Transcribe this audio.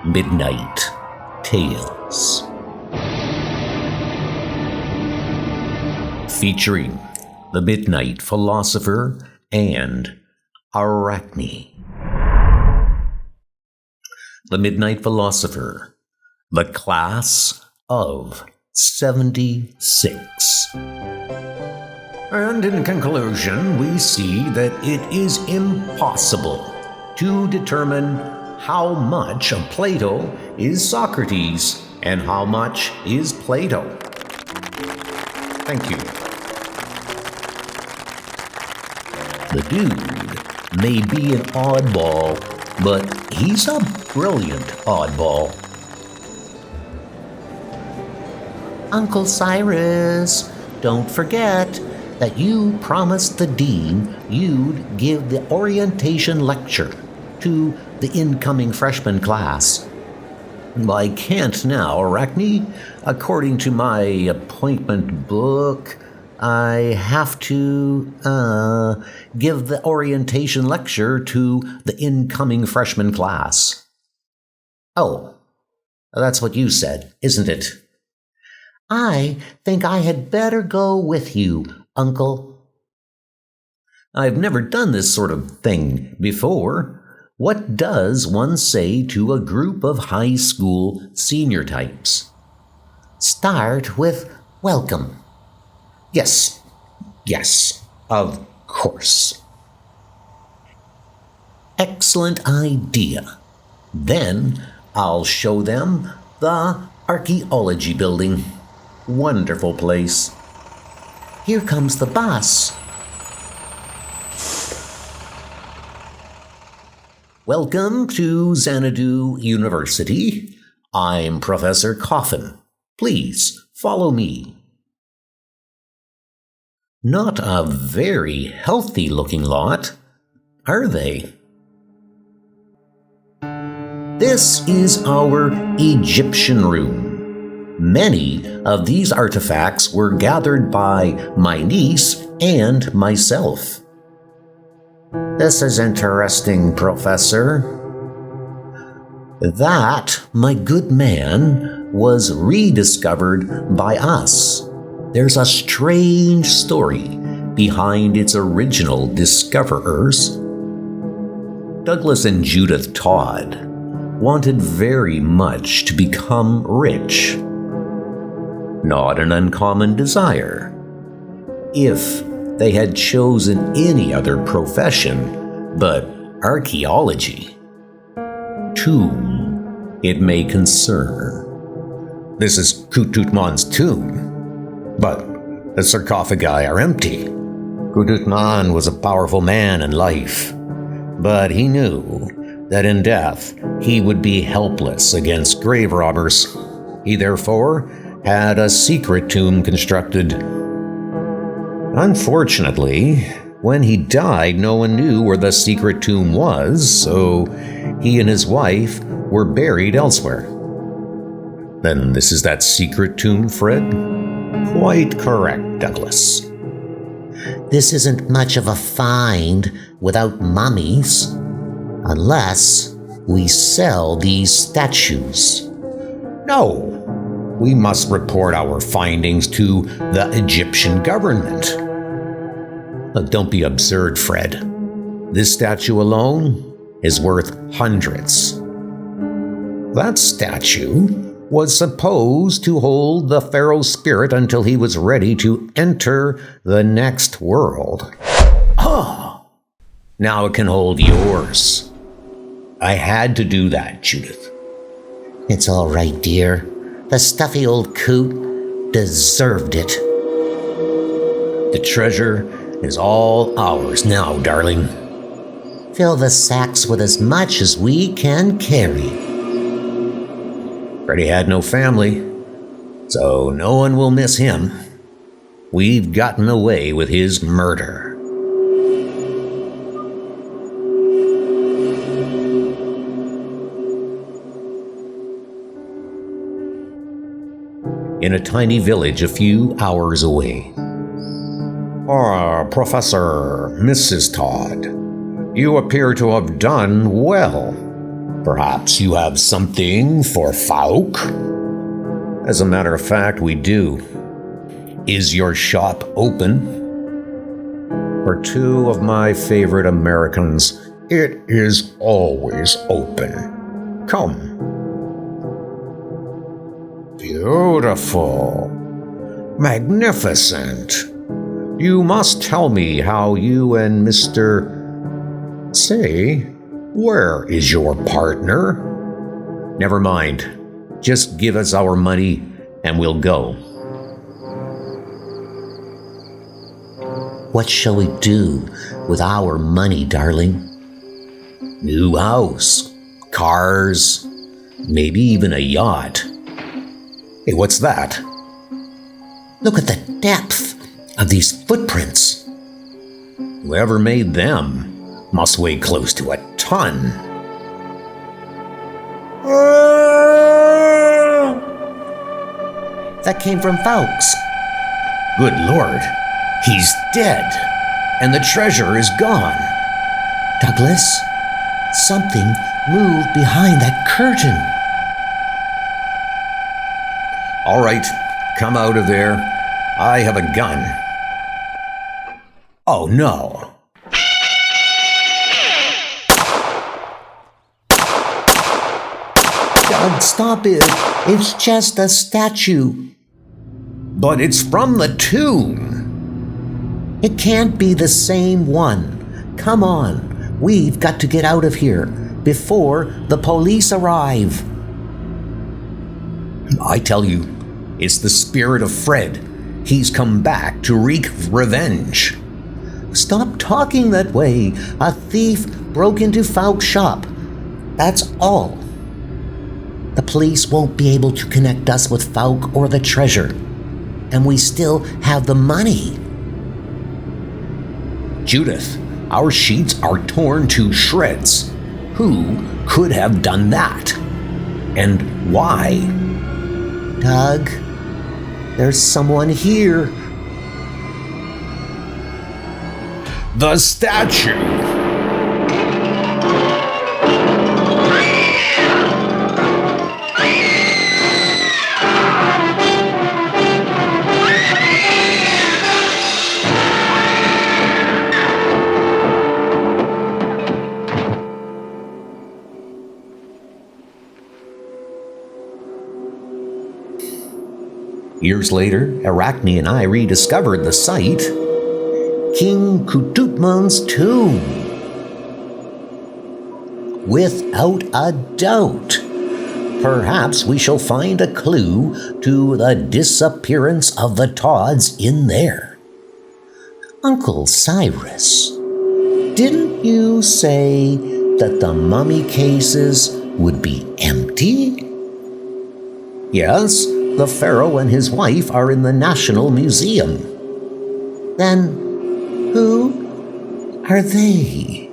Midnight Tales. Featuring the Midnight Philosopher and Arachne. The Midnight Philosopher, the class of 76. And in conclusion, we see that it is impossible to determine how much of Plato is Socrates and how much is Plato. Thank you. The dude may be an oddball, but he's a brilliant oddball. Uncle Cyrus, don't forget that you promised the dean you'd give the orientation lecture to the incoming freshman class. I can't now, Arachne. According to my appointment book, I have to give the orientation lecture to the incoming freshman class. Oh, that's what you said, isn't it? I think I had better go with you, Uncle. I've never done this sort of thing before. What does one say to a group of high school senior types? Start with welcome. Yes, of course. Excellent idea. Then I'll show them the archaeology building. Wonderful place. Here comes the bus. Welcome to Xavier University. I'm Professor Coffin. Please follow me. Not a very healthy-looking lot, are they? This is our Egyptian room. Many of these artifacts were gathered by my niece and myself. This is interesting, Professor. That, my good man, was rediscovered by us. There's a strange story behind its original discoverers. Douglas and Judith Todd wanted very much to become rich. Not an uncommon desire. If they had chosen any other profession but archaeology, whom it may concern. This is Kututman's tomb, but the sarcophagi are empty. Kututman was a powerful man in life, but he knew that in death he would be helpless against grave robbers. He therefore had a secret tomb constructed. Unfortunately, when he died, no one knew where the secret tomb was, so he and his wife were buried elsewhere. Then this is that secret tomb, Fred? Quite correct, Douglas. This isn't much of a find without mummies, unless we sell these statues. No. We must report our findings to the Egyptian government. Don't be absurd, Fred. This statue alone is worth hundreds. That statue was supposed to hold the pharaoh's spirit until he was ready to enter the next world. Oh, now it can hold yours. I had to do that, Judith. It's all right, dear. The stuffy old coot deserved it. The treasure is all ours now, darling. Fill the sacks with as much as we can carry. Freddie had no family, so no one will miss him. We've gotten away with his murder. In a tiny village a few hours away. Professor, Mrs. Todd, you appear to have done well. Perhaps you have something for Fauk? As a matter of fact, we do. Is your shop open? For two of my favorite Americans, it is always open. Come. Beautiful. Magnificent. You must tell me how you and Mr. Say, where is your partner? Never mind. Just give us our money and we'll go. What shall we do with our money, darling? New house, cars, maybe even a yacht. Hey, what's that? Look at the depth of these footprints. Whoever made them must weigh close to a ton. That came from Fauk's. Good Lord, he's dead, and the treasure is gone. Douglas, something moved behind that curtain. All right, come out of there. I have a gun. Oh no. Doug, stop it. It's just a statue. But it's from the tomb. It can't be the same one. Come on, we've got to get out of here before the police arrive. I tell you, it's the spirit of Fred. He's come back to wreak revenge. Stop talking that way. A thief broke into Fauk's shop. That's all. The police won't be able to connect us with Fauk or the treasure. And we still have the money. Judith, our sheets are torn to shreds. Who could have done that? And why? Doug, there's someone here. The statue! Years later, Arachne and I rediscovered the site. King Kututman's tomb. Without a doubt. Perhaps we shall find a clue to the disappearance of the Todds in there. Uncle Cyrus, didn't you say that the mummy cases would be empty? Yes, the pharaoh and his wife are in the National Museum. Then who are they?